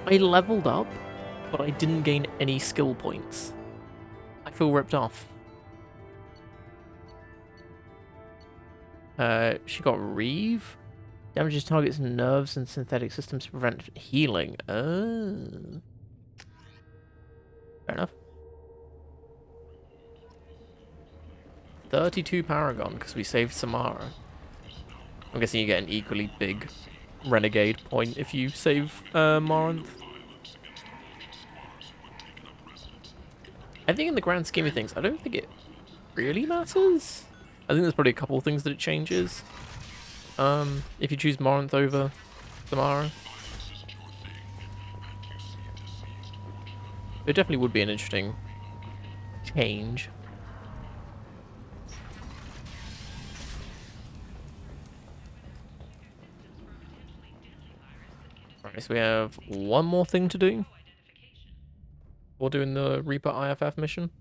I leveled up, but I didn't gain any skill points. I feel ripped off. She got Reeve. Damages targets nerves and synthetic systems to prevent healing. Oh. Fair enough. 32 Paragon, because we saved Samara. I'm guessing you get an equally big Renegade point if you save Morinth. I think in the grand scheme of things, I don't think it really matters. I think there's probably a couple of things that it changes. If you choose Morinth over Samara. It definitely would be an interesting change. Alright, so we have one more thing to do. We're doing the Reaper IFF mission.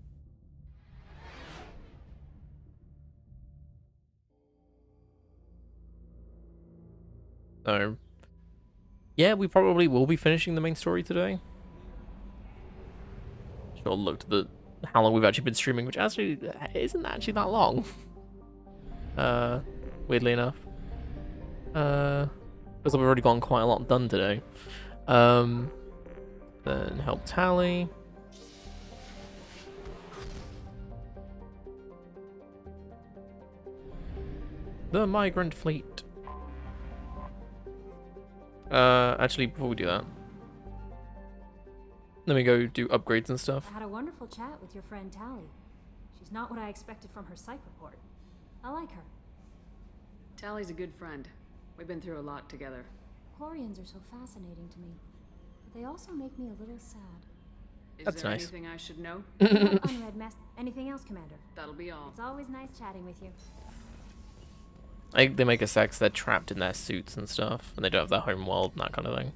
So, yeah, we probably will be finishing the main story today. Sure, looked at how long we've actually been streaming, which actually isn't actually that long. Weirdly enough. Because we've already gotten quite a lot done today. Then help Tally. The migrant fleet. Actually, before we do that, let me go do upgrades and stuff. I had a wonderful chat with your friend Tally. She's not what I expected from her psych report. I like her. Tally's a good friend. We've been through a lot together. Quarians are so fascinating to me, but they also make me a little sad. That's there nice. Anything I should know? Unread mess. Anything else, Commander? That'll be all. It's always nice chatting with you. They make a sex, they're trapped in their suits and stuff, and they don't have their home world and that kind of thing.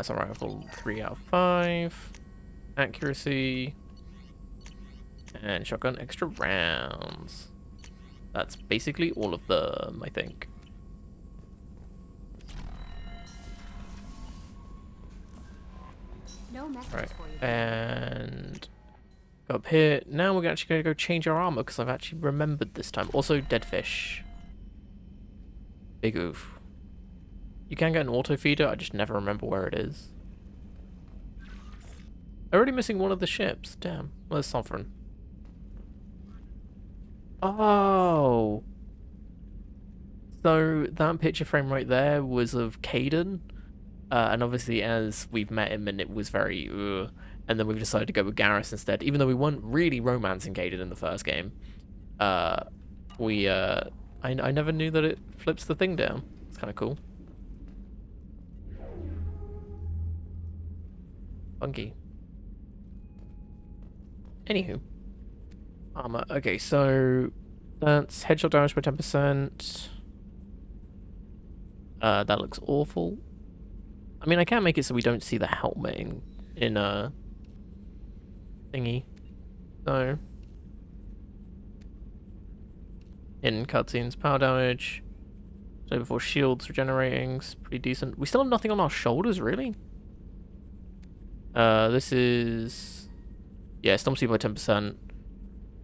So rifle 3 out of 5. Accuracy. And shotgun extra rounds. That's basically all of them, I think. No messages Right, for you. and go up here. Now we're actually going to go change our armor because I've actually remembered this time. Also, dead fish. Big oof. You can get an auto feeder, I just never remember where it is. Already missing one of the ships. Damn. Where's Sovereign? Oh. So that picture frame right there was of Caden. And obviously as we've met him and it was very and then we've decided to go with Garrus instead. Even though we weren't really romancing Caden in the first game. I never knew that it flips the thing down. It's kind of cool. Funky. Anywho. Armor. Okay, so that's headshot damage by 10%. That looks awful. I mean, I can make it so we don't see the helmet in a thingy. So in cutscenes, power damage. So before shields regenerating's pretty decent. We still have nothing on our shoulders, really. This is storm speed by 10%.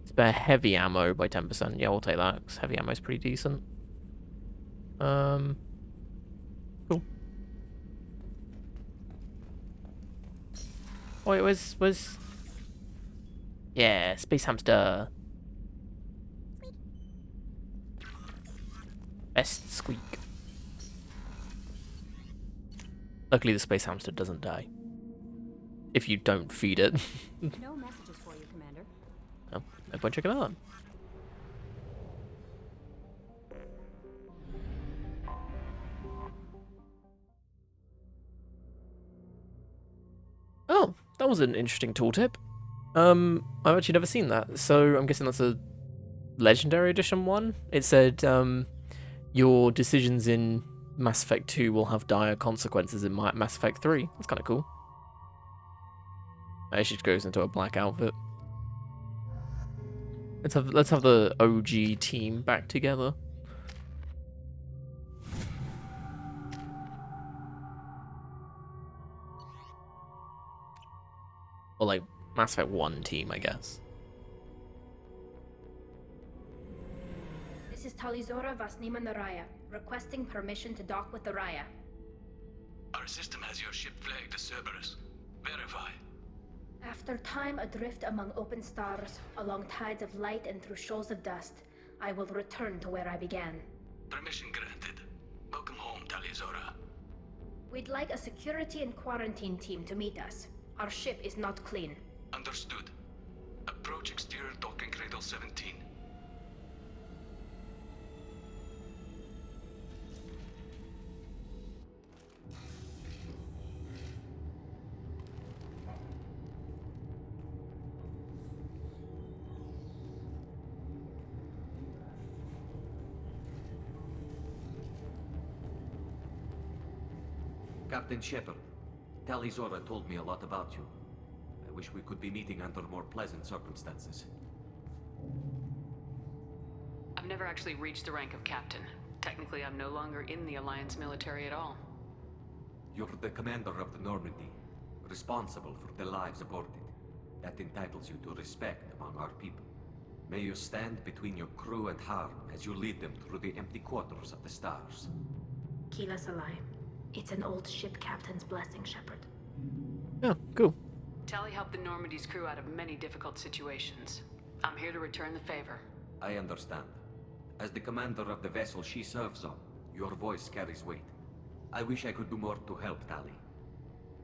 Spare heavy ammo by 10%. Yeah, we'll take that because heavy ammo is pretty decent. Cool. Wait, where's... Yeah, Space Hamster. Best squeak. Luckily, the Space Hamster doesn't die. If you don't feed it. No messages for you, Commander. Oh, no point checking out. Oh, that was an interesting tooltip. I've actually never seen that, so I'm guessing that's a Legendary Edition one. It said, your decisions in Mass Effect 2 will have dire consequences in Mass Effect 3. That's kind of cool. She just goes into a black outfit. Let's have the OG team back together. Or like Mass Effect 1 team, I guess. This is Talizora Vasnima Naraya, requesting permission to dock with the Raya. Our system has your ship flagged as Cerberus. Verify. After time adrift among open stars, along tides of light and through shoals of dust, I will return to where I began. Permission granted. Welcome home, Talizora. We'd like a security and quarantine team to meet us. Our ship is not clean. Understood. Approach exterior docking cradle 17. Captain Shepard, Talizora told me a lot about you. I wish we could be meeting under more pleasant circumstances. I've never actually reached the rank of captain. Technically, I'm no longer in the Alliance military at all. You're the commander of the Normandy, responsible for the lives aborted. That entitles you to respect among our people. May you stand between your crew and harm as you lead them through the empty quarters of the stars. Kila Salai. It's an old ship captain's blessing, Shepard. Oh, cool. Tali helped the Normandy's crew out of many difficult situations. I'm here to return the favor. I understand. As the commander of the vessel she serves on, your voice carries weight. I wish I could do more to help Tali.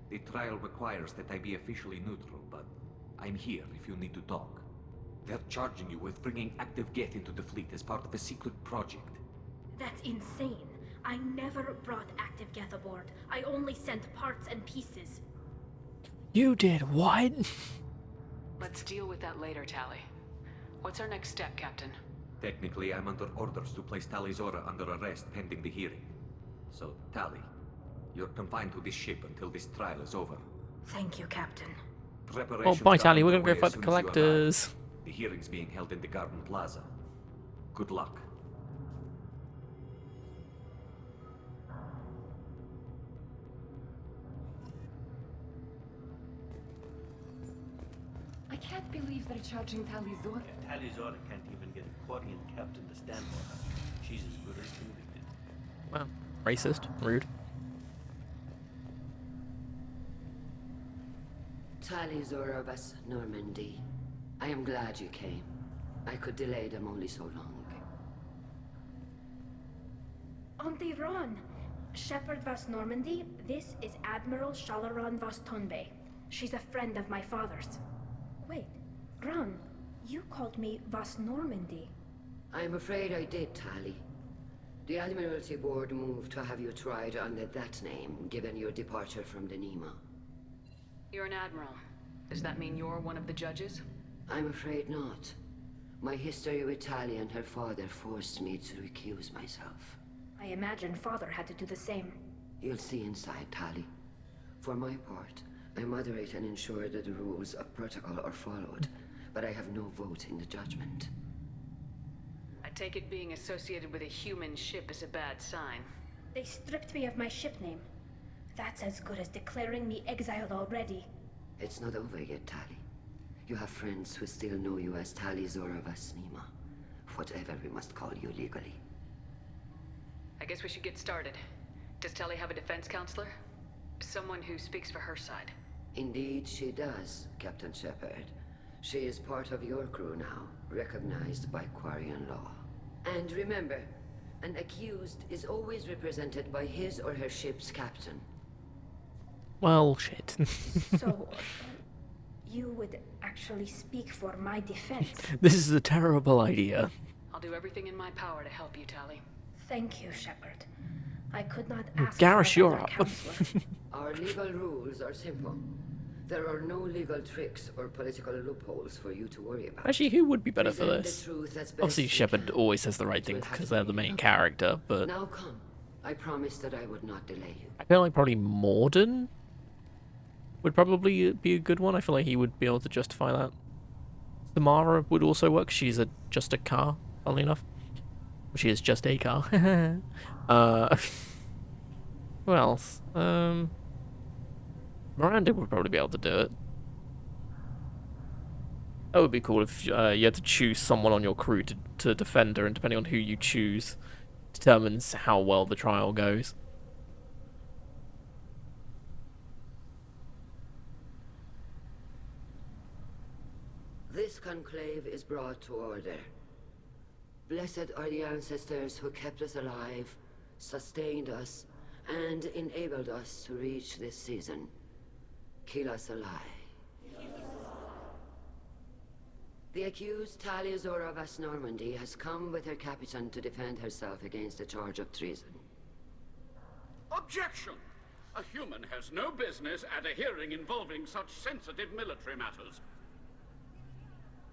The trial requires that I be officially neutral, but I'm here if you need to talk. They're charging you with bringing active Geth into the fleet as part of a secret project. That's insane. I never brought active Geth aboard. I only sent parts and pieces. You did what? Let's deal with that later, Tali. What's our next step, Captain? Technically, I'm under orders to place Talizora under arrest pending the hearing. So, Tali, you're confined to this ship until this trial is over. Thank you, Captain. Oh, Preparations bye, are Tali. We're gonna underway go fight as the soon as you arrive. collectors. The hearing's being held in the Garden Plaza. Good luck. I can't believe they're charging Talizora. Talizora can't even get a Quarian captain to stand for her. She's as good as convicted. Wow. Racist. Rude. Talizora Vas Normandy. I am glad you came. I could delay them only so long. Auntie Ron! Shepard Vas Normandy, this is Admiral Shalaran Vas Tonbe. She's a friend of my father's. Wait, Ron, you called me Vas Normandy. I'm afraid I did, Tali. The Admiralty Board moved to have you tried under that name, given your departure from the Nima. You're an admiral. Does that mean you're one of the judges? I'm afraid not. My history with Tali and her father forced me to recuse myself. I imagine father had to do the same. You'll see inside, Tali. For my part, I moderate and ensure that the rules of protocol are followed, but I have no vote in the judgment. I take it being associated with a human ship is a bad sign. They stripped me of my ship name. That's as good as declaring me exiled already. It's not over yet, Tali. You have friends who still know you as Talizora Vasnima. Whatever we must call you legally. I guess we should get started. Does Tali have a defense counselor? Someone who speaks for her side. Indeed, she does, Captain Shepard. She is part of your crew now, recognized by Quarian law. And remember, an accused is always represented by his or her ship's captain. Well, shit. So, you would actually speak for my defense. This is a terrible idea. I'll do everything in my power to help you, Tali. Thank you, Shepard. I could not ask Garrus, for a you're better up. counselor. Our legal rules are simple. There are no legal tricks or political loopholes for you to worry about. Actually, who would be better for Present this? the truth as best Obviously, you Shepard can. always says the right It will thing have because to they're be the main enough. character, but Now come. I promised that I would not delay you. I feel like probably Morden would probably be a good one. I feel like he would be able to justify that. Samara would also work. She's just a car, funnily enough. She is just a car. Who else? Miranda would probably be able to do it. That would be cool if you had to choose someone on your crew to defend her, and depending on who you choose, determines how well the trial goes. This conclave is brought to order. Blessed are the ancestors who kept us alive, sustained us, and enabled us to reach this season. Keep us alive. The accused Talia Zora of Normandy has come with her captain to defend herself against a charge of treason. Objection! A human has no business at a hearing involving such sensitive military matters.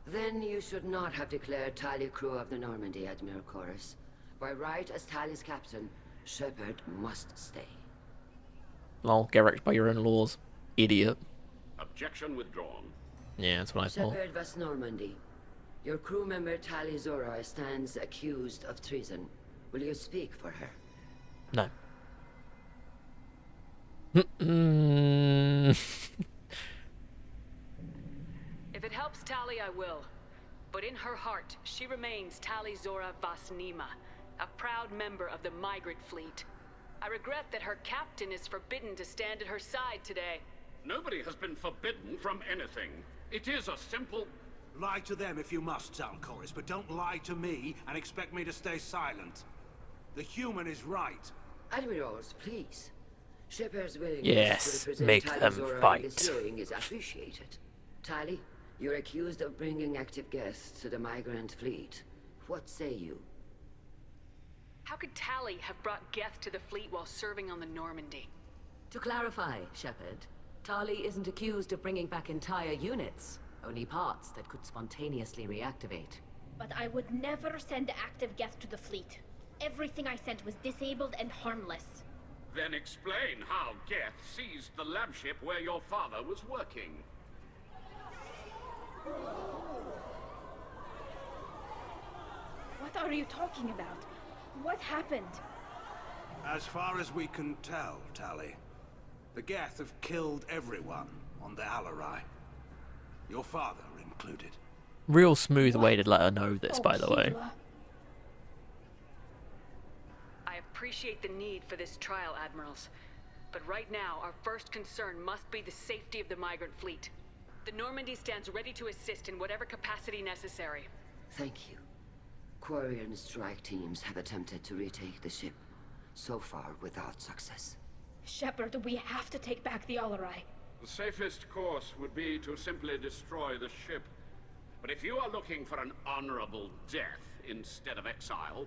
Then you should not have declared Talia crew of the Normandy, Admiral Chorus. By right as Talia's captain, Shepard must stay. Lol, get wrecked by your own laws, idiot. Objection withdrawn. Yeah, that's what I thought. Shepard was Normandy. Your crew member Talia Zora stands accused of treason. Will you speak for her? No. If it helps Tali, I will. But in her heart, she remains Tali Zora Vasnima, a proud member of the migrant fleet. I regret that her captain is forbidden to stand at her side today. Nobody has been forbidden from anything. It is a simple... Lie to them if you must, Zalcoris, but don't lie to me and expect me to stay silent. The human is right. Admirals, please. Shepard's willingness Yes, to represent make Tali them Zora fight. in this hearing is appreciated. Tali, you're accused of bringing active guests to the migrant fleet. What say you? How could Tali have brought Geth to the fleet while serving on the Normandy? To clarify, Shepard, Tali isn't accused of bringing back entire units, only parts that could spontaneously reactivate. But I would never send active Geth to the fleet. Everything I sent was disabled and harmless. Then explain how Geth seized the lab ship where your father was working. What are you talking about? What happened? As far as we can tell, Tali, the Geth have killed everyone on the Alarai. Your father included. Real smooth way to let her know this, by the way. Kira. I appreciate the need for this trial, Admirals. But right now, our first concern must be the safety of the migrant fleet. The Normandy stands ready to assist in whatever capacity necessary. Thank you. Quarian strike teams have attempted to retake the ship, so far without success. Shepard, we have to take back the Alarai. The safest course would be to simply destroy the ship. But if you are looking for an honorable death instead of exile...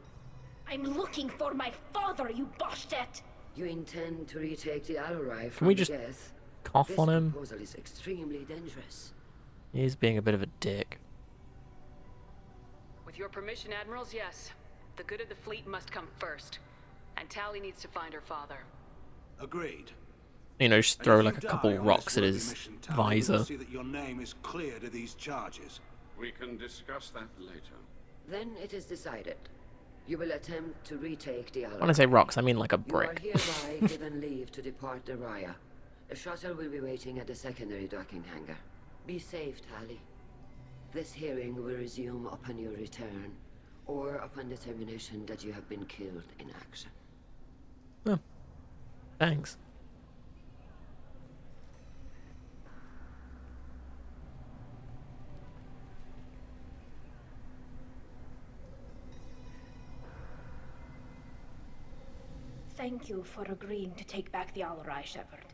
I'm looking for my father, you bastet! You intend to retake the Alarai from Can we just Geth? cough This on him? proposal is extremely dangerous. He's being a bit of a dick. With your permission, Admirals, yes. The good of the fleet must come first. And Tali needs to find her father. Agreed. You know, just And throw if like you a die couple on rocks this at worthy his mission, Tali, we will visor. see that your name is cleared of these charges. We can discuss that later. Then it is decided. You will attempt to retake the Alarai. When I say rocks, I mean like a You are brick. hereby given leave to depart the Raya. A shuttle will be waiting at the secondary docking hangar. Be safe, Tali. This hearing will resume upon your return, or upon determination that you have been killed in action. Oh, thanks. Thank you for agreeing to take back the Alarai, Shepard.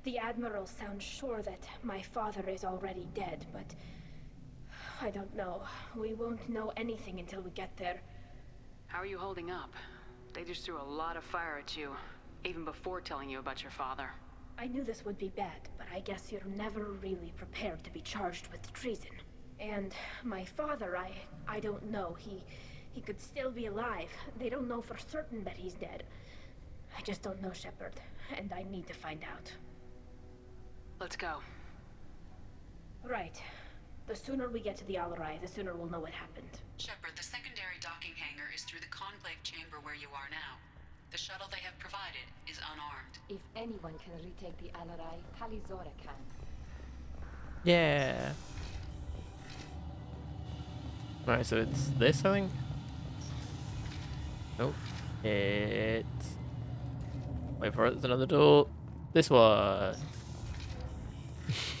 The Admiral sounds sure that my father is already dead, but... I don't know. We won't know anything until we get there. How are you holding up? They just threw a lot of fire at you, even before telling you about your father. I knew this would be bad, but I guess you're never really prepared to be charged with treason. And my father, I don't know. He could still be alive. They don't know for certain that he's dead. I just don't know, Shepard, and I need to find out. Let's go. Right. The sooner we get to the Alarai, the sooner we'll know what happened. Shepard, the secondary docking hangar is through the conclave chamber where you are now. The shuttle they have provided is unarmed. If anyone can retake the Alarai, Tali Zora can. Yeah. Alright, so it's this, I think? Nope. It's... Wait for it, there's another door. This one.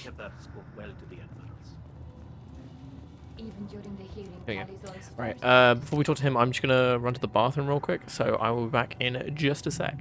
Shepard spoke well to the admirals. Even during the hearing, There you go. Tali's always Right, first. before we talk to him, I'm just gonna run to the bathroom real quick, so I will be back in just a sec.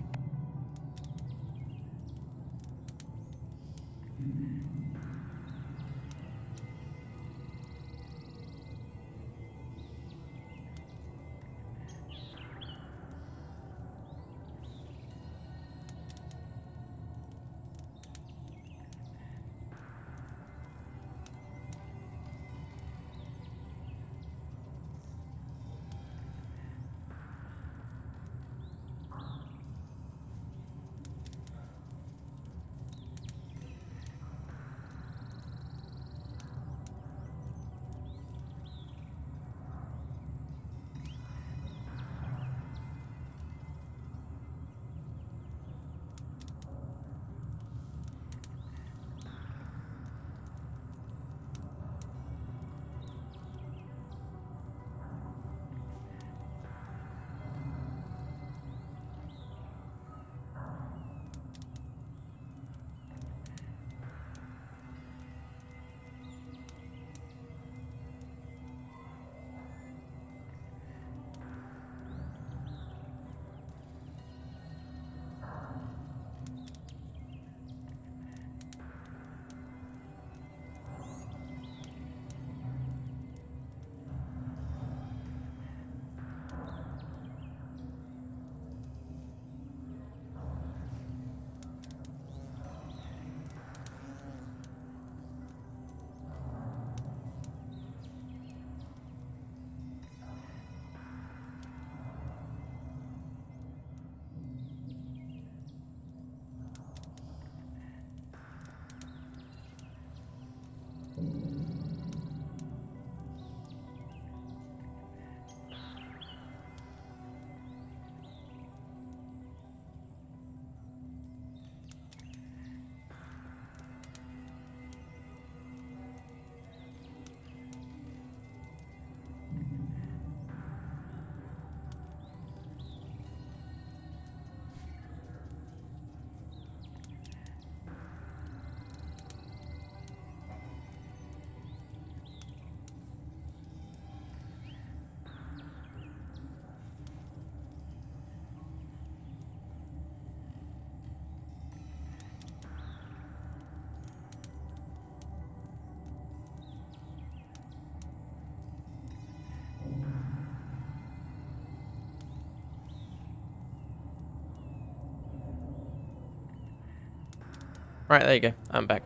Right, there you go. I'm back.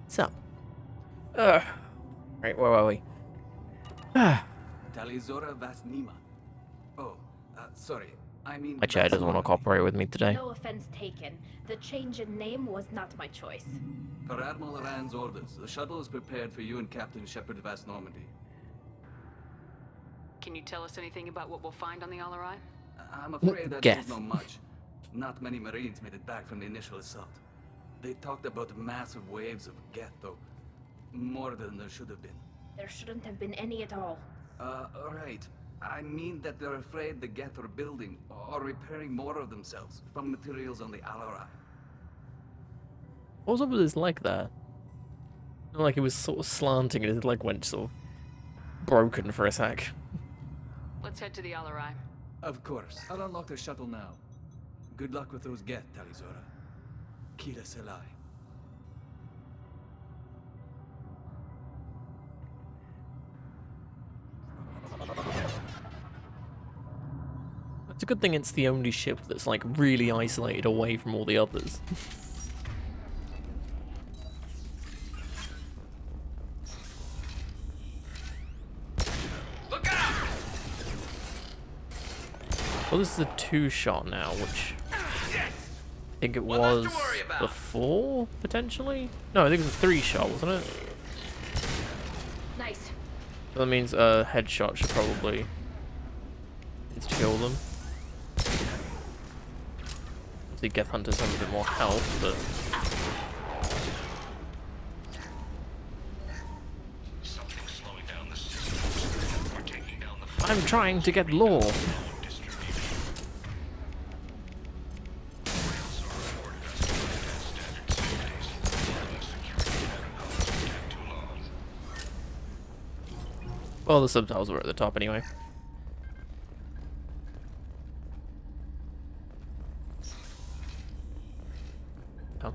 So. Right, where are we? Talizora Vasnima. Oh, sorry. I mean... My chair doesn't want to cooperate with me today. No offense taken. The change in name was not my choice. Per Admiral Rand's orders, the shuttle is prepared for you and Captain Shepard Vast Normandy. Can you tell us anything about what we'll find on the Alarai? I'm afraid I Geth. don't know much. Not many Marines made it back from the initial assault. They talked about massive waves of Geth, though. More than there should have been. There shouldn't have been any at all. Right. I mean that they're afraid the Geth are building or repairing more of themselves from materials on the Alarai. What was up with his leg there? Like he was sort of slanting and his leg went sort of broken for a sec. Let's head to the Alarai. Of course. I'll unlock the shuttle now. Good luck with those Geth, Talizora. Kira Selai. It's a good thing it's the only ship that's like really isolated away from all the others. Look out! Well, this is a 2-shot now, which Yes! I think it Well, that's was to worry about. before, potentially? No, I think it was a 3-shot, wasn't it? Nice. So that means a headshot should probably kill them. The Geth Hunters have a bit more health, but... Something's slowing down the system. I'm trying to get lore. Well, the subtitles were at the top anyway. Oh.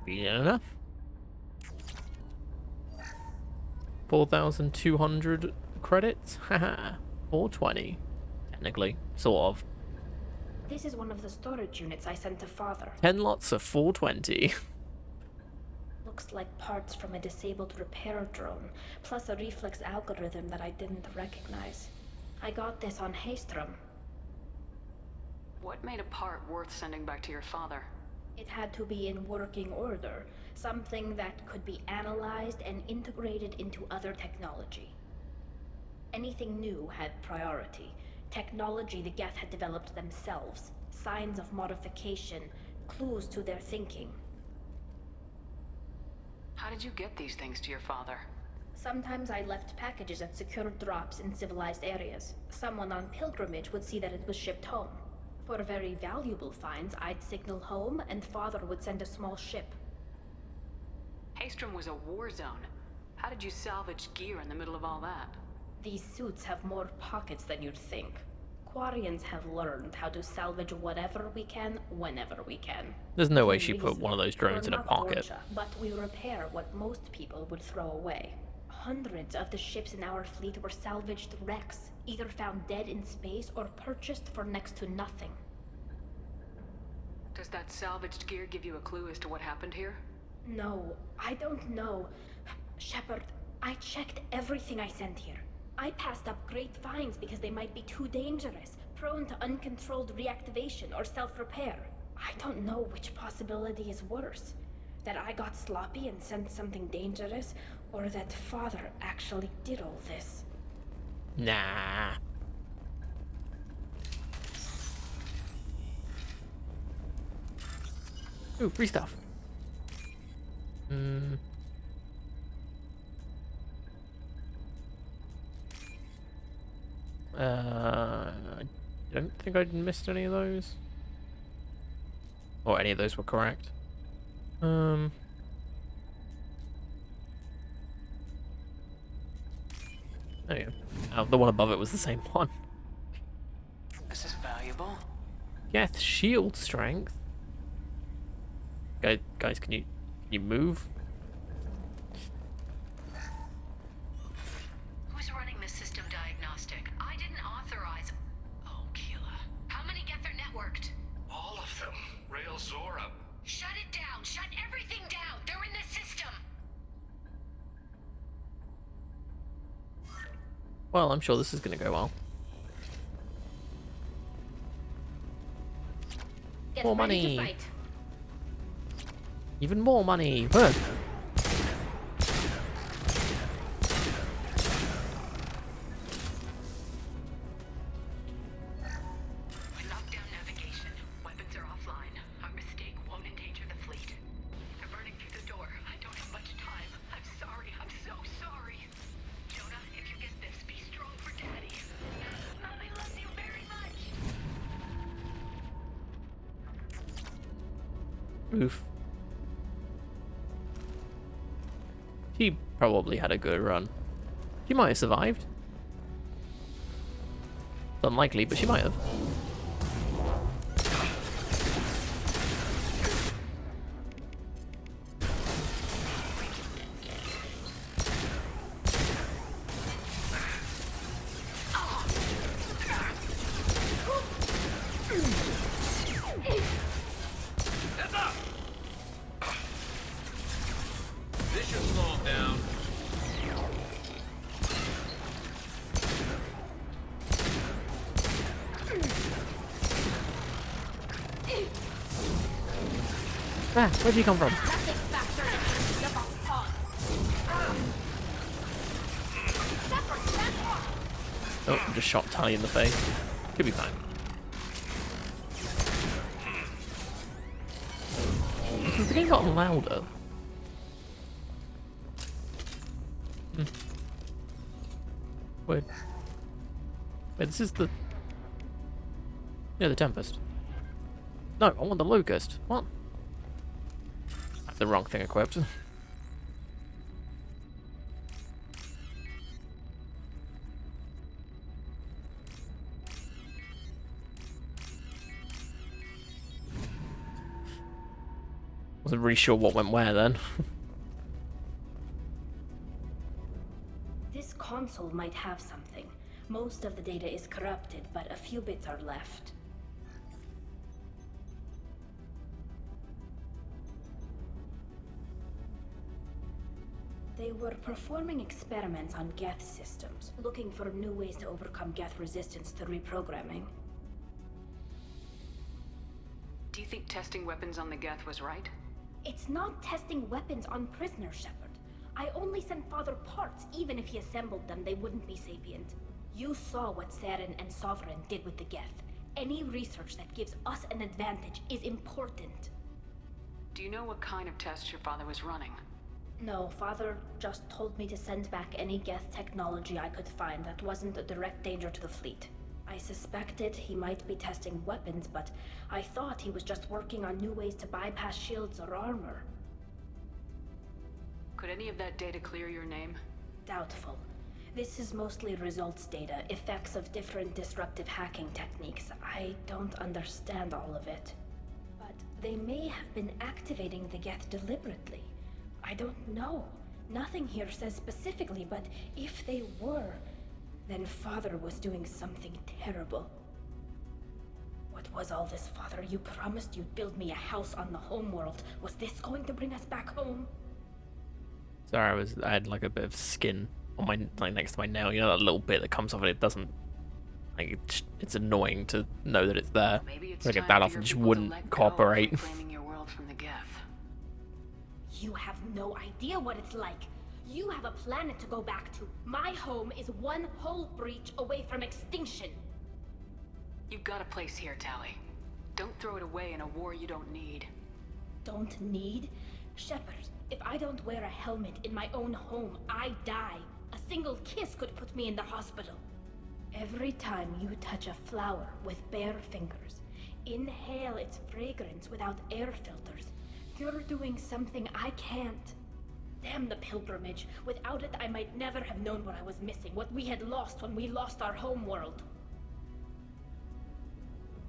Convenient enough. 4,200 credits? Haha. 420. Technically. Sort of. This is one of the storage units I sent to Father. 10 lots of 420. Looks like parts from a disabled repair drone, plus a reflex algorithm that I didn't recognize. I got this on Haystrom. What made a part worth sending back to your father? It had to be in working order, something that could be analyzed and integrated into other technology. Anything new had priority. Technology the Geth had developed themselves, signs of modification, clues to their thinking. How did you get these things to your father? Sometimes I left packages at secure drops in civilized areas. Someone on pilgrimage would see that it was shipped home. For very valuable finds, I'd signal home, and Father would send a small ship. Haystrom was a war zone. How did you salvage gear in the middle of all that? These suits have more pockets than you'd think. Quarians have learned how to salvage whatever we can, whenever we can. There's no way she put one of those drones in a pocket. But we repair what most people would throw away. Hundreds of the ships in our fleet were salvaged wrecks, either found dead in space or purchased for next to nothing. Does that salvaged gear give you a clue as to what happened here? No, I don't know. Shepard, I checked everything I sent here. I passed up great finds because they might be too dangerous, prone to uncontrolled reactivation or self-repair. I don't know which possibility is worse. That I got sloppy and sent something dangerous, or that Father actually did all this. Nah. Ooh, free stuff. I don't think I missed any of those. Or any of those were correct. Oh yeah. Oh, the one above it was the same one. This is valuable. Geth shield strength. Guys, can you move? Who's running the system diagnostic? I didn't authorize. Oh, Keela. How many Geth are networked? All of them. Rail Zora. Shut it down. Shut everything down. They're in the system. Well, I'm sure this is gonna go well. Get More ready to money. fight. Even more money. Huh. Lock down navigation. Weapons are offline. Our mistake won't endanger the fleet. They're burning through the door. I don't have much time. I'm sorry. I'm so sorry. Jonah, if you get this, be strong for Daddy. Mommy loves you very much. Oof. She probably had a good run. She might have survived. It's unlikely, but she might have. This should slow him down. Ah, where'd you come from? Oh, just shot Tally in the face. Could be fine. Has the game gotten louder? Weird. Wait, this is the... Yeah, the Tempest. No, I want the Locust. What? I have the wrong thing equipped. Wasn't really sure what went where then. This console might have something. Most of the data is corrupted, but a few bits are left. They were performing experiments on Geth systems, looking for new ways to overcome Geth resistance to reprogramming. Do you think testing weapons on the Geth was right? It's not testing weapons on prisoners, Shepard. I only sent Father parts. Even if he assembled them, they wouldn't be sapient. You saw what Saren and Sovereign did with the Geth. Any research that gives us an advantage is important. Do you know what kind of tests your father was running? No, Father just told me to send back any Geth technology I could find that wasn't a direct danger to the fleet. I suspected he might be testing weapons, but I thought he was just working on new ways to bypass shields or armor. Could any of that data clear your name? Doubtful. This is mostly results data, effects of different disruptive hacking techniques. I don't understand all of it. But they may have been activating the Geth deliberately. I don't know. Nothing here says specifically, but if they were, then Father was doing something terrible. What was all this, Father? You promised you'd build me a house on the homeworld. Was this going to bring us back home? Sorry, I had like a bit of skin on my, like, next to my nail. You know that little bit that comes off it doesn't, like, it's annoying to know that it's there. Maybe it's I get time that for off your and just people to wouldn't let go of cooperate. reclaiming your world from the Geth. You have no idea what it's like. You have a planet to go back to. My home is one hull breach away from extinction. You've got a place here, Tali. Don't throw it away in a war you don't need. Don't need? Shepard, if I don't wear a helmet in my own home, I die. A single kiss could put me in the hospital. Every time you touch a flower with bare fingers, inhale its fragrance without air filters, you're doing something I can't. Damn the pilgrimage. Without it, I might never have known what I was missing, what we had lost when we lost our homeworld.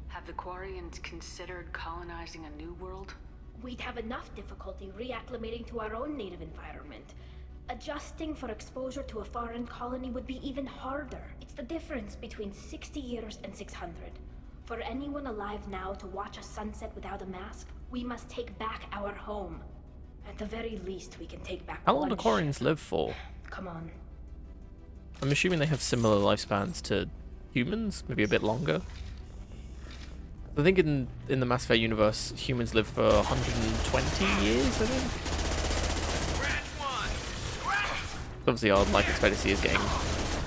Have the Quarians considered colonizing a new world? We'd have enough difficulty reacclimating to our own native environment. Adjusting for exposure to a foreign colony would be even harder. It's the difference between 60 years and 600. For anyone alive now to watch a sunset without a mask, we must take back our home. At the very least, we can take back How long one do Quarians ship. live for? Come on. I'm assuming they have similar lifespans to humans, maybe a bit longer. I think in the Mass Effect universe, humans live for 120 years, I think. Obviously, our life expectancy is getting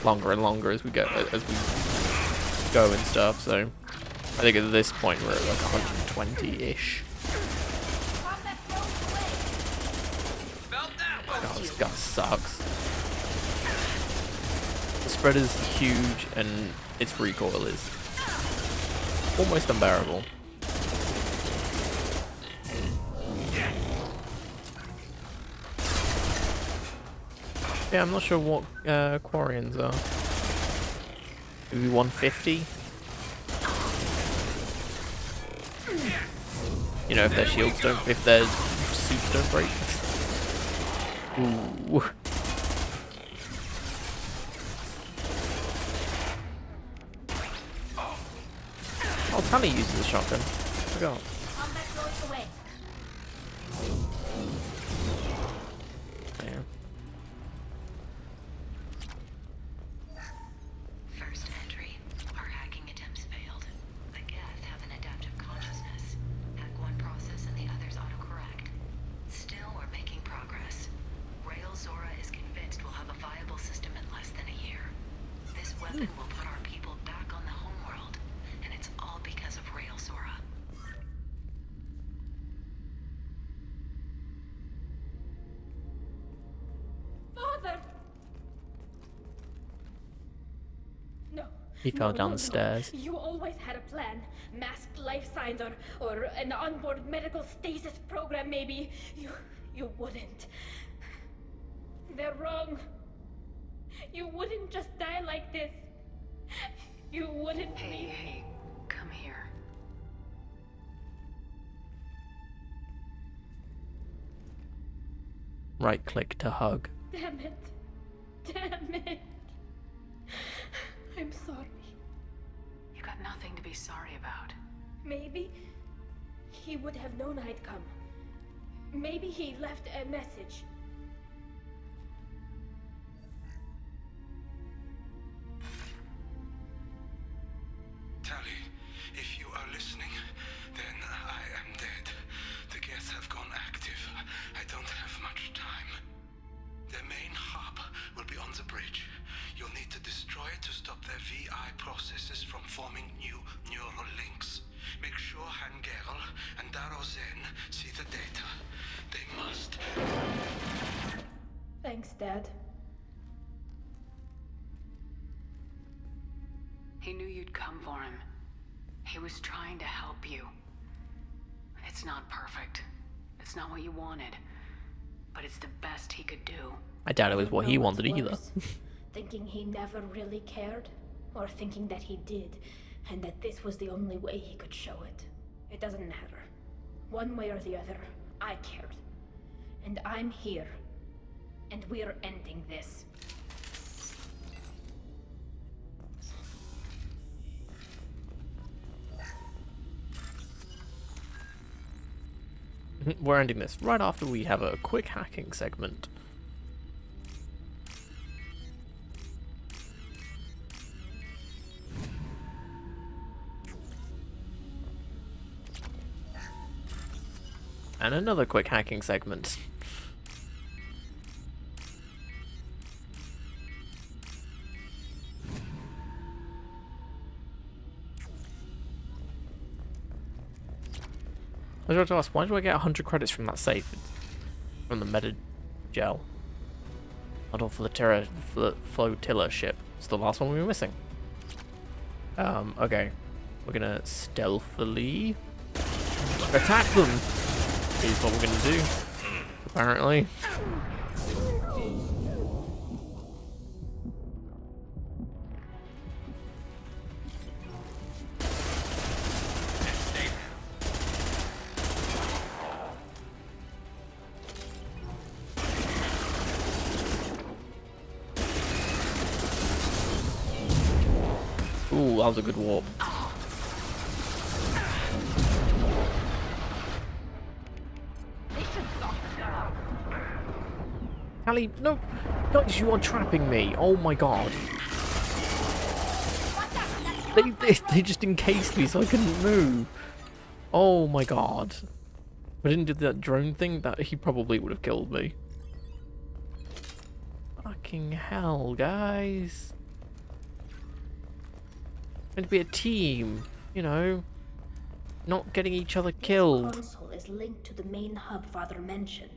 longer and longer as we go and stuff. So, I think at this point we're at like 120-ish. God, this guy sucks. The spread is huge, and its recoil is almost unbearable. Yeah, I'm not sure what Quarians are. Maybe 150? You know, if their shields don't, if their suits don't break. Ooh. Oh, Tali uses a shotgun. I forgot. Yeah. First entry. Our hacking attempts failed. The Geth have an adaptive consciousness. Hack one process and the others autocorrect. Still, we're making progress. Rail Zora is convinced we'll have a viable system in less than a year. This weapon will put our people back on the homeworld, and it's all because of Rail Zora. He fell down No. the stairs. You always had a plan. Masked life signs or an onboard medical stasis program, maybe. You wouldn't. They're wrong. You wouldn't just die like this. You wouldn't be. Hey, come here. Right click to hug. Damn it. Damn it. I'm sorry. You got nothing to be sorry about. Maybe he would have known I'd come. Maybe he left a message. Tally, if you are listening, then I am dead. The Geth have gone active. I don't have much time. The main hub will be on the bridge. You'll need to destroy it to stop their VI processes from forming new neural links. Make sure Hangerl and Darozen see the data. They must. Thanks, Dad. He knew you'd come for him. He was trying to help you. It's not perfect. It's not what you wanted. But it's the best he could do. I doubt it was what he wanted either. Thinking he never really cared, or thinking that he did, and that this was the only way he could show it. It doesn't matter. One way or the other, I cared. And I'm here. And we're ending this. We're ending this right after we have a quick hacking segment. And another quick hacking segment. I was about to ask, why do I get 100 credits from that safe? From the meta gel. Not all for the flotilla ship. It's the last one we were missing. Okay. We're gonna stealthily attack them. Is what we're gonna do. Apparently. Ooh, that was a good warp. Callie, no! Guys, you are trapping me! Oh my god. They just encased me so I couldn't move. Oh my god. If I didn't do that drone thing, that he probably would have killed me. Fucking hell, guys. Meant to be a team, you know. Not getting each other killed. This console is linked to the main hub Father mentioned.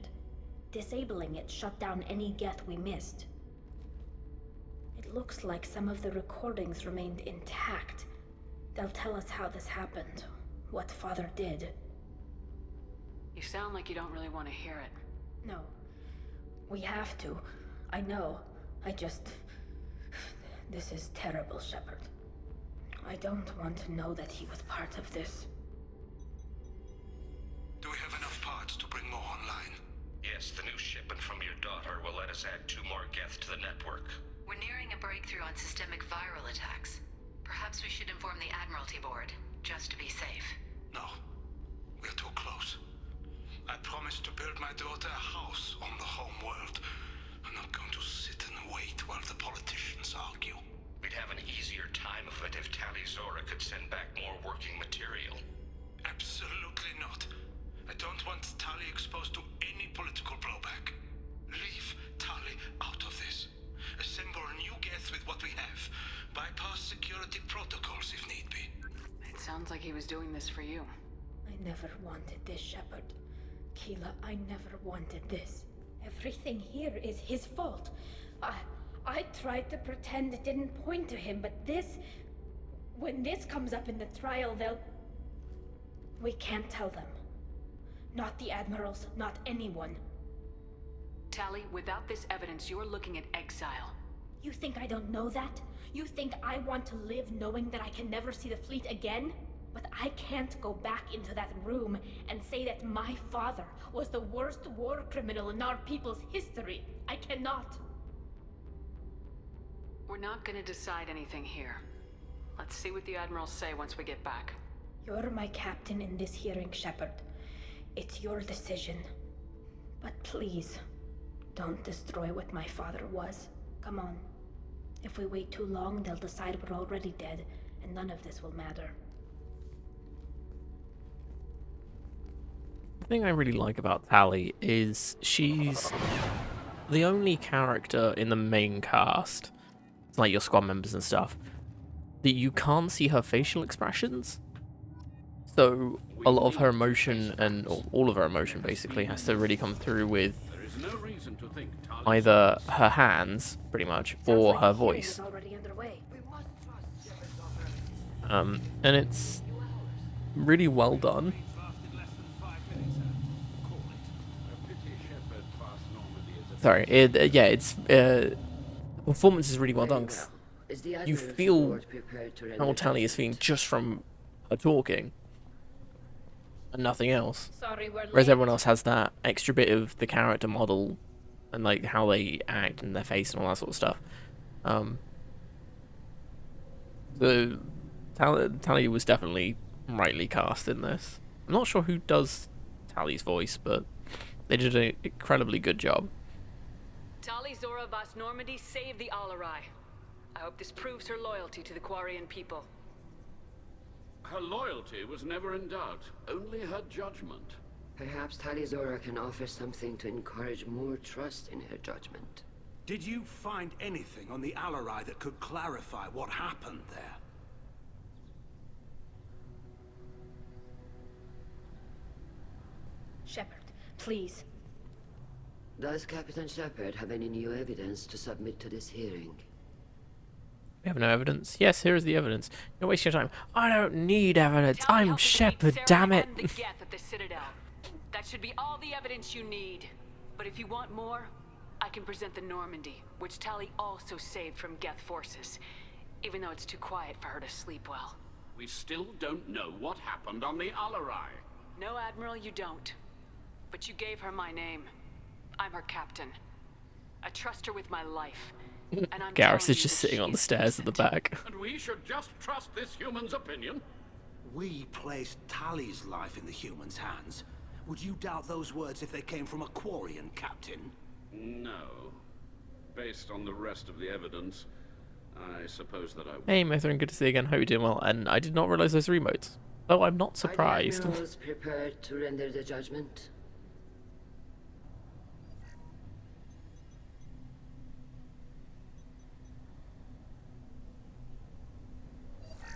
Disabling it shut down any Geth we missed. It looks like some of the recordings remained intact. They'll tell us how this happened, what Father did. You sound like you don't really want to hear it. No. We have to. I know. This is terrible, Shepard. I don't want to know that he was part of this. Do we have enough parts to bring more online? Yes, the new shipment from your daughter will let us add 2 more Geth to the network. We're nearing a breakthrough on systemic viral attacks. Perhaps we should inform the Admiralty Board, just to be safe. No. We're too close. I promised to build my daughter a house on the home world. I'm not going to sit and wait while the politicians argue. We'd have an easier time of it if Tali Zora could send back more working material. Absolutely not. I don't want Tali exposed to any political blowback. Leave Tali out of this. Assemble new Geth with what we have. Bypass security protocols if need be. It sounds like he was doing this for you. I never wanted this, Shepard. Keela, I never wanted this. Everything here is his fault. I tried to pretend it didn't point to him, but this When this comes up in the trial, they'll... We can't tell them. Not the admirals, not anyone. Tali, without this evidence, you're looking at exile. You think I don't know that? You think I want to live knowing that I can never see the fleet again? But I can't go back into that room and say that my father was the worst war criminal in our people's history. I cannot. We're not gonna decide anything here. Let's see what the admirals say once we get back. You're my captain in this hearing, Shepard. It's your decision. But please, don't destroy what my father was. Come on. If we wait too long, they'll decide we're already dead, and none of this will matter. The thing I really like about Tali is she's the only character in the main cast, it's like your squad members and stuff, that you can't see her facial expressions. So a lot of her emotion, and all of her emotion basically, has to really come through with either her hands, pretty much, or her voice. And it's really well done. Sorry, the performance is really well done. 'Cause you feel how Tali is feeling just from her talking and nothing else. Whereas everyone else has that extra bit of the character model and like how they act and their face and all that sort of stuff. So Tali was definitely rightly cast in this. I'm not sure who does Tali's voice, but they did an incredibly good job. Tali Zora Vas Normandy saved the Alarai. I hope this proves her loyalty to the Quarian people. Her loyalty was never in doubt, only her judgment. Perhaps Tali Zora can offer something to encourage more trust in her judgment. Did you find anything on the Alarai that could clarify what happened there? Shepard, please. Does Captain Shepard have any new evidence to submit to this hearing? We have no evidence. Yes, here is the evidence. You're wasting your time. I don't need evidence. I'm Shepard, damn it. The Geth at the Citadel. That should be all the evidence you need. But if you want more, I can present the Normandy, which Tali also saved from Geth forces, even though it's too quiet for her to sleep well. We still don't know what happened on the Alarai. No, Admiral, you don't. But you gave her my name. I'm her captain. I trust her with my life. And I'm Garrus is just sitting on the stairs at the back. And we should just trust this human's opinion? We placed Tali's life in the human's hands. Would you doubt those words if they came from a Quarian, Captain? No. Based on the rest of the evidence, I suppose that I would. Hey, Mithrin, good to see you again. Hope you're doing well. And I did not realize those remotes. Oh, I'm not surprised. Are the admirals prepared to render the judgment?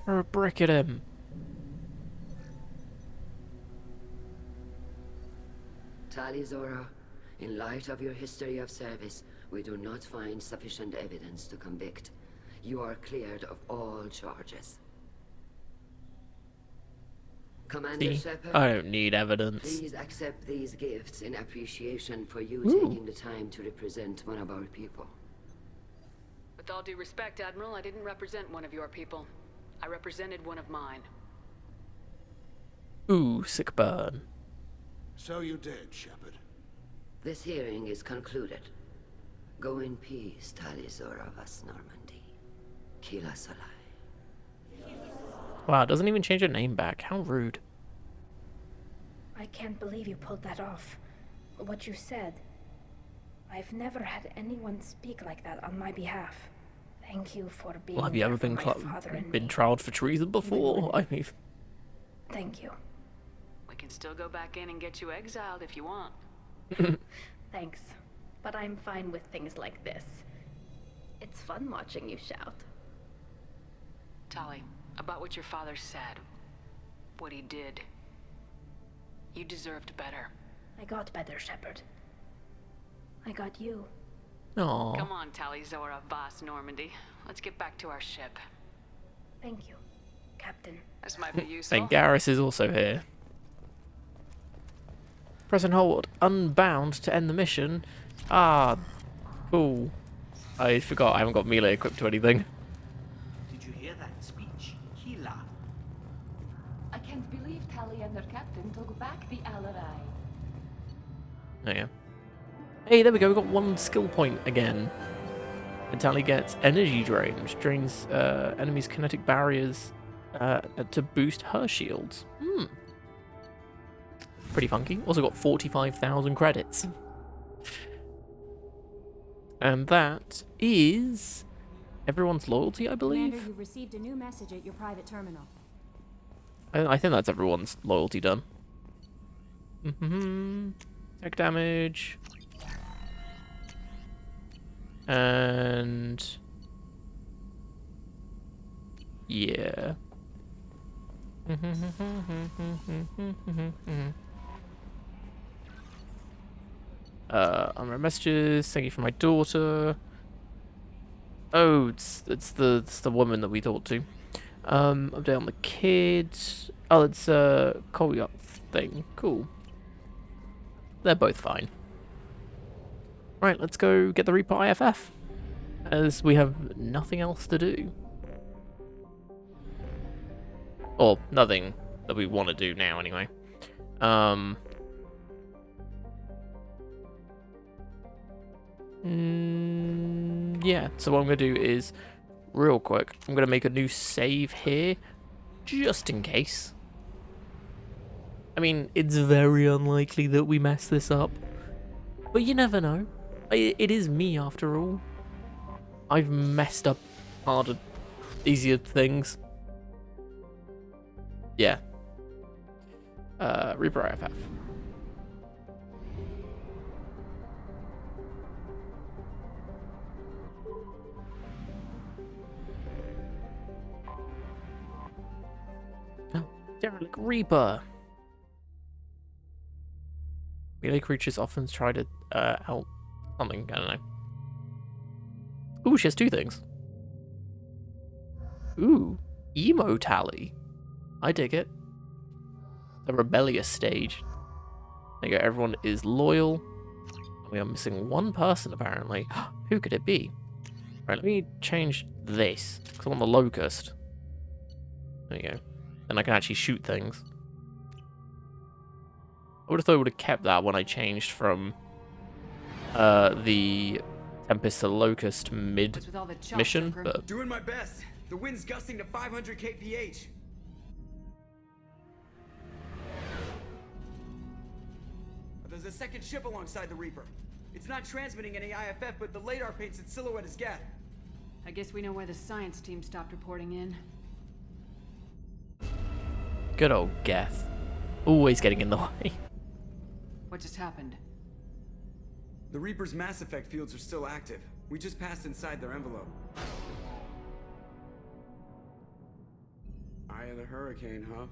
Throw a brick at him. Tali Zora, in light of your history of service, we do not find sufficient evidence to convict. You are cleared of all charges. Commander Shepard, I don't need evidence. Please accept these gifts in appreciation for you taking the time to represent one of our people. With all due respect, Admiral, I didn't represent one of your people. I represented one of mine. Ooh, sick burn. So you did, Shepard. This hearing is concluded. Go in peace, Tali Zora Vas Normandy. Kila Salai. Wow, it doesn't even change her name back. How rude. I can't believe you pulled that off. What you said. I've never had anyone speak like that on my behalf. Thank you for being Well, have you ever been trialed for treason before? I mean... Thank you. We can still go back in and get you exiled if you want. Thanks. But I'm fine with things like this. It's fun watching you shout. Tali, about what your father said, what he did, you deserved better. I got better, Shepard. I got you. Aww. Come on, Tali Zora Vas Normandy. Let's get back to our ship. Thank you. Captain. This might be useful. And Garrus is also here. Press and hold unbound to end the mission. Ah, cool. I forgot I haven't got melee equipped to anything. Did you hear that speech? Hila. I can't believe Tali and their captain took back the Alarai. Oh yeah. Hey, there we go. We got one skill point again. And Tali gets energy drain, which drains enemies' kinetic barriers to boost her shields. Pretty funky. Also got 45,000 credits. And that is everyone's loyalty, I believe. Commander, you've received a new message at your private terminal. I think that's everyone's loyalty done. Tech damage. And yeah. Unread messages. Thank you for my daughter. Oh, it's the woman that we talked to. Update on the kid. Oh, it's a call-up thing. Cool. They're both fine. Right, let's go get the Reaper IFF, as we have nothing else to do. Or nothing that we want to do now, anyway. Yeah, so what I'm going to do is, real quick, I'm going to make a new save here, just in case. I mean, it's very unlikely that we mess this up, but you never know. It is me, after all. I've messed up harder, easier things. Yeah. Reaper IFF. Derelict Reaper. Melee creatures often try to help something, I don't know. Ooh, she has two things. Ooh, emo Tally. I dig it. The rebellious stage. There you go, everyone is loyal. We are missing one person apparently. Who could it be? Right, let me change this, because I want the locust. There you go. Then I can actually shoot things. I would have thought I would have kept that when I changed from the Tempest to Locust mid mission, but doing my best. The wind's gusting to 500 kph. There's a second ship alongside the Reaper. It's not transmitting any IFF, but the radar paints its silhouette as Geth. I guess we know why the science team stopped reporting in. good old Geth. Always getting in the way. What just happened? The Reaper's Mass Effect fields are still active. We just passed inside their envelope. Eye of the Hurricane, huh?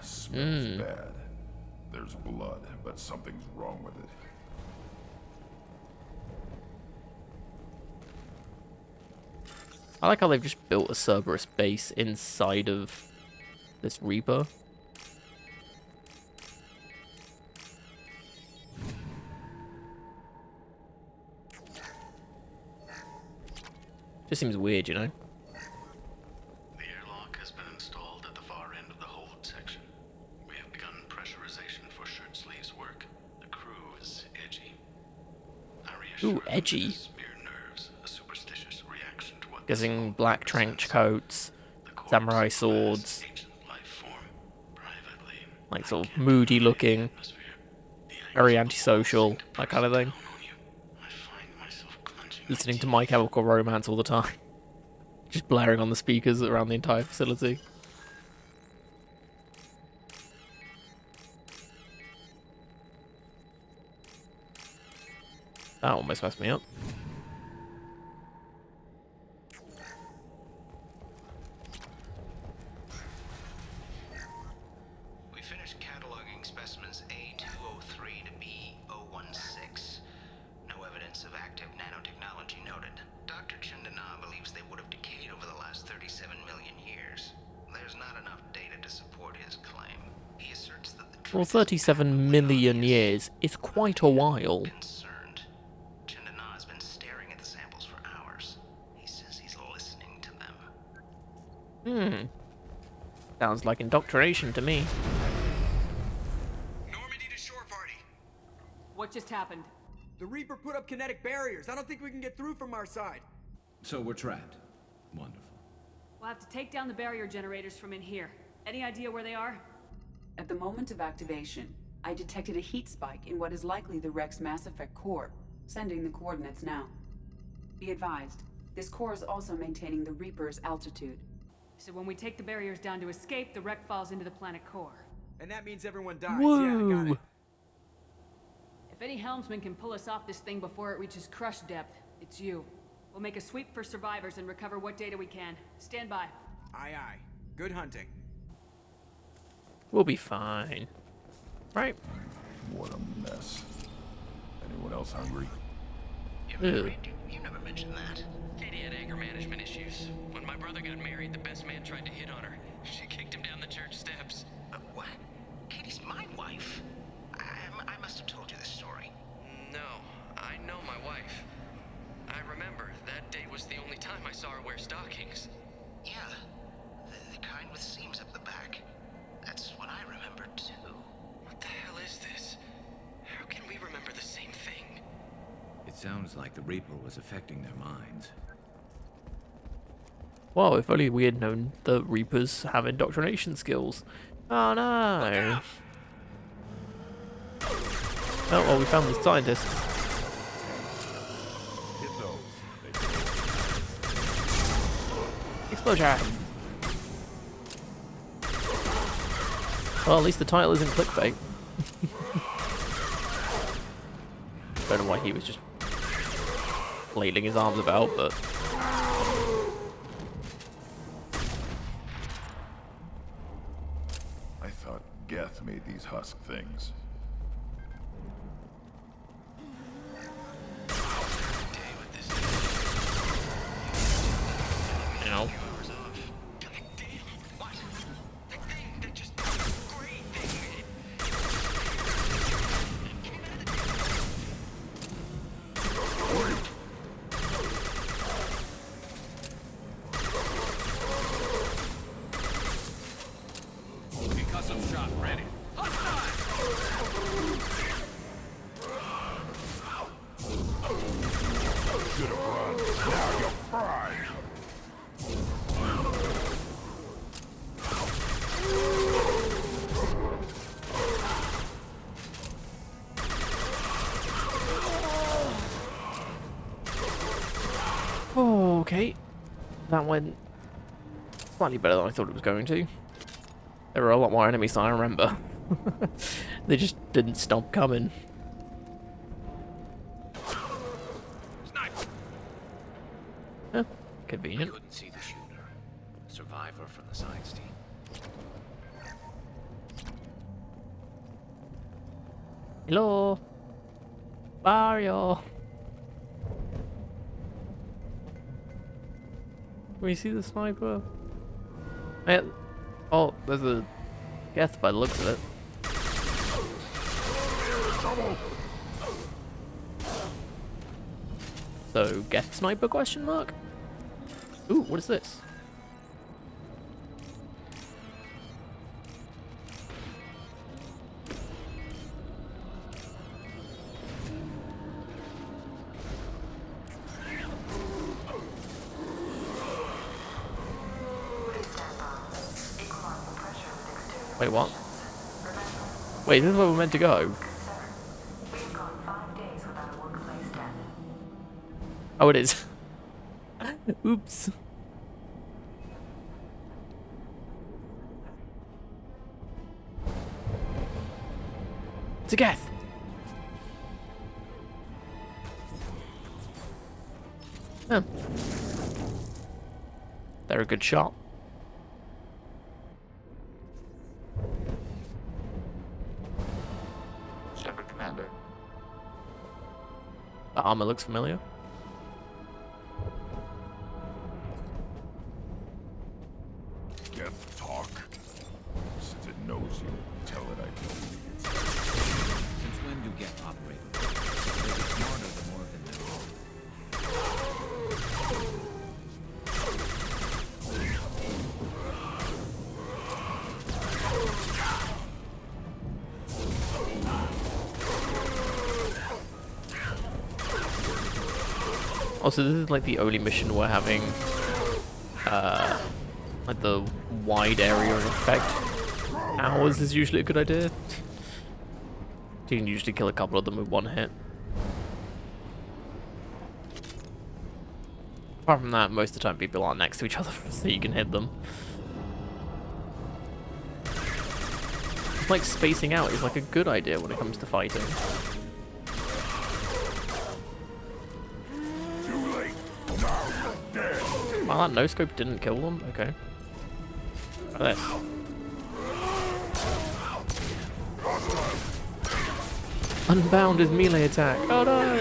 Smells bad. There's blood, but something's wrong with it. I like how they've just built a Cerberus base inside of this Reaper. Just seems weird, you know? The airlock has been installed at the far end of the hold section. We have begun pressurization for shirt sleeves work. The crew is edgy. Ooh, edgy. Guessing black trench coats, samurai swords, like sort of moody looking, very antisocial, that kind of thing. Listening to My Chemical Romance all the time, just blaring on the speakers around the entire facility. That almost messed me up. We finished cataloging specimens A203 to B0 Well, 37 million years is quite a while. Concerned. Chandana has been staring at the samples for hours. He says he's listening to them. Sounds like indoctrination to me. Normandy to shore party. What just happened? The Reaper put up kinetic barriers. I don't think we can get through from our side. So we're trapped. Wonderful. We'll have to take down the barrier generators from in here. Any idea where they are? At the moment of activation, I detected a heat spike in what is likely the Rex Mass Effect core, sending the coordinates now. Be advised, this core is also maintaining the Reaper's altitude. So when we take the barriers down to escape, the wreck falls into the planet core. And that means everyone dies. Whoa. Yeah, I got it. If any helmsman can pull us off this thing before it reaches crush depth, it's you. We'll make a sweep for survivors and recover what data we can. Stand by. Aye, aye. Good hunting. We'll be fine. Right? What a mess. Anyone else hungry? Ew. You never mentioned that. Katie had anger management issues. When my brother got married, the best man tried to hit on her. She kicked him down the church steps. What? Katie's my wife. I must have told you this story. No, I know my wife. I remember that day was the only time I saw her wear stockings. Yeah, the kind with seams up the back. That's what I remember too. What the hell is this? How can we remember the same thing? It sounds like the Reaper was affecting their minds. Well, if only we had known the Reapers have indoctrination skills. Oh no! Oh well, we found the scientists. Hit those. Explosion! Well, at least the title isn't clickbait. Don't know why he was just flailing his arms about, but... I thought Geth made these husk things. You know. Concussive shot ready. Should have run. Now you're fried. Okay. That went slightly better than I thought it was going to. There were a lot more enemies than I remember. They just didn't stop coming. Huh, convenient. Couldn't see the shooter. Survivor from the science team. Hello? Mario? Can we see the sniper? Oh, there's a Geth by the looks of it. So, Geth sniper question mark? Ooh, what is this? Wait, what? Wait, this is where we're meant to go? Oh, it is. Oops. It's a Geth. Oh. They're a good shot. Shepard, Commander. The armor looks familiar. Geth talk. Since it knows you, tell it I don't need it. Since when do Geth operate? They get smarter the more of them there are. Also, this is like the only mission we're having, like the wide area of effect. Hours is usually a good idea. You can usually kill a couple of them with one hit. Apart from that, most of the time people aren't next to each other, so you can hit them. It's like spacing out is like a good idea when it comes to fighting. Wow, that no-scope didn't kill them? Okay. Try this. Unbound is melee attack. Oh no!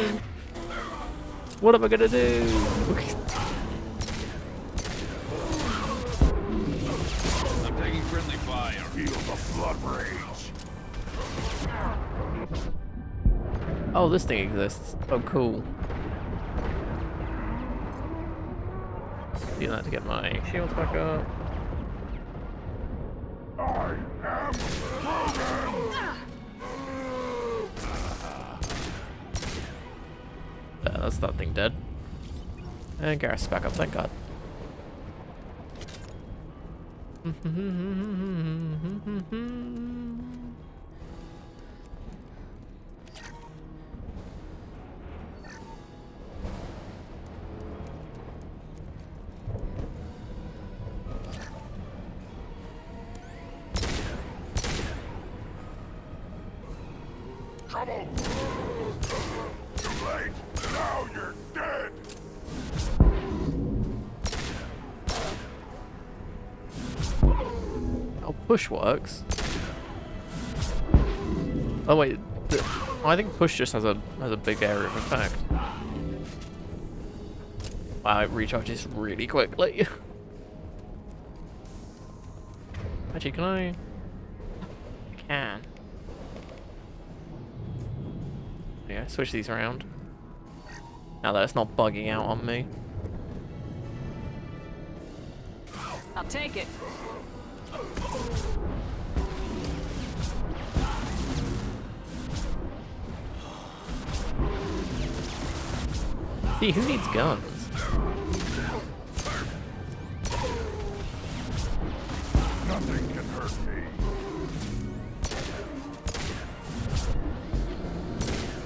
What am I gonna do? I'm taking friendly fire. Feel the flood rage. Oh, this thing exists. Oh, cool. Do that to get my shields back up. I am That's that thing dead. And Gareth's back up, thank God. trouble. Too late. Now you're dead. Oh, push works. Oh wait, I think push just has a big area of effect. Wow, it recharges really quickly. Actually, can I? I can. Yeah, switch these around. Now that it's not bugging out on me. I'll take it. See, who needs guns? Nothing can hurt me.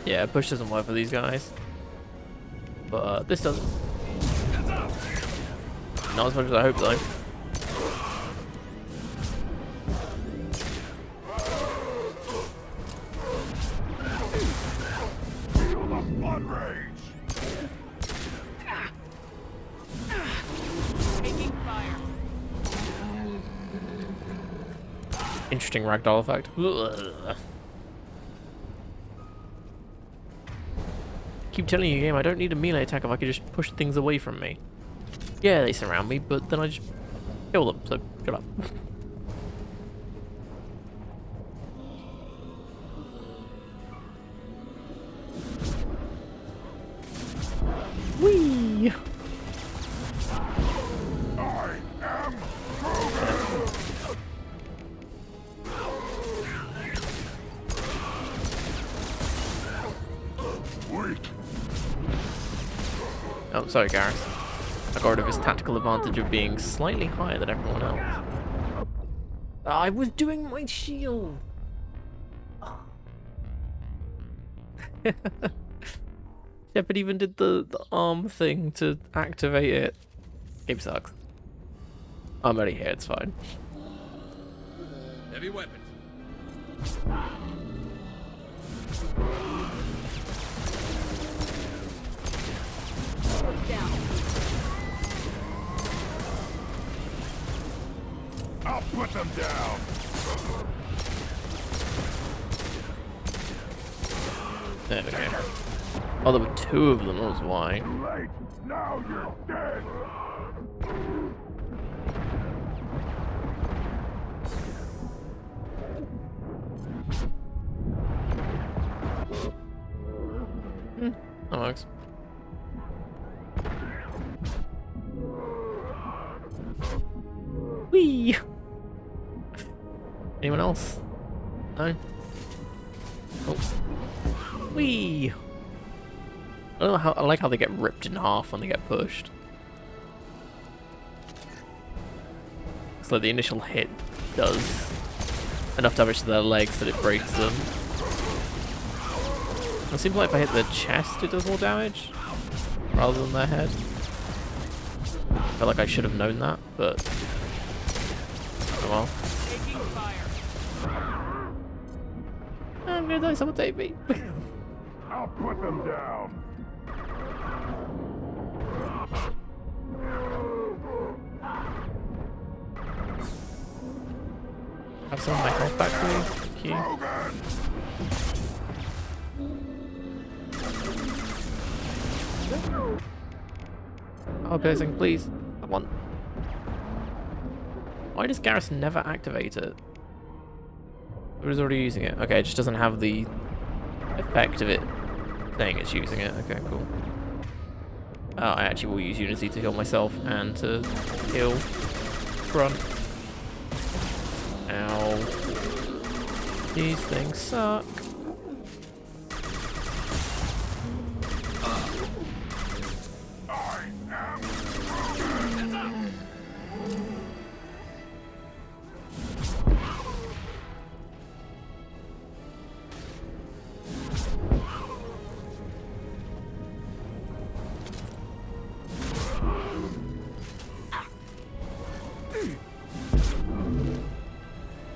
Yeah, push doesn't work for these guys. But this doesn't. Not as much as I hoped though. Feel the blood rage. Taking fire. Interesting ragdoll effect. Ugh. Keep telling you, game, I don't need a melee attack if I could just push things away from me. Yeah, they surround me, but then I just kill them, so shut up. Whee! I am weak. Oh, sorry, Gareth. I got rid of his tactical advantage of being slightly higher than everyone else. I was doing my shield! Shepard even did the arm thing to activate it. Game sucks. I'm already here, it's fine. Heavy weapons. Down. I'll put them down. There we go. Oh, there were two of them, that was why. Too late. Now you're dead. works. Whee! Anyone else? No? Oh. Whee! I don't know how, I like how they get ripped in half when they get pushed. It's like the initial hit does enough damage to their legs that it breaks them. It seems like if I hit the chest it does more damage, rather than their head. I feel like I should have known that, but oh well. I'm gonna die, someone take me. I'll put them down. Have some of my health back, please. Thank you. Oh, piercing, please. Come on. Why does Garrus never activate it? It was already using it. Okay, it just doesn't have the effect of it saying it's using it. Okay, cool. I actually will use Unity to heal myself and to heal Grunt. Ow. These things suck.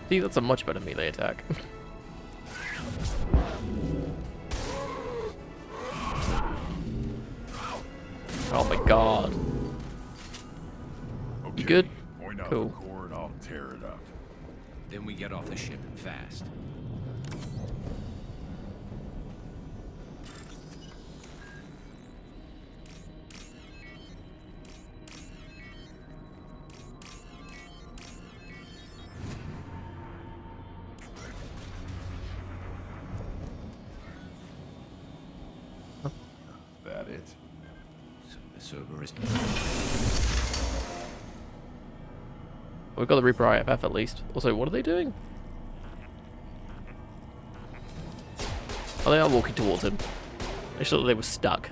See, that's a much better melee attack. Oh my god. Okay, You good? point out Cool. the core and I'll tear it up. Then we get off the ship fast. That it? So the server is... We've got the Reaper IFF at least. Also, what are they doing? Oh, they are walking towards him. I thought they were stuck.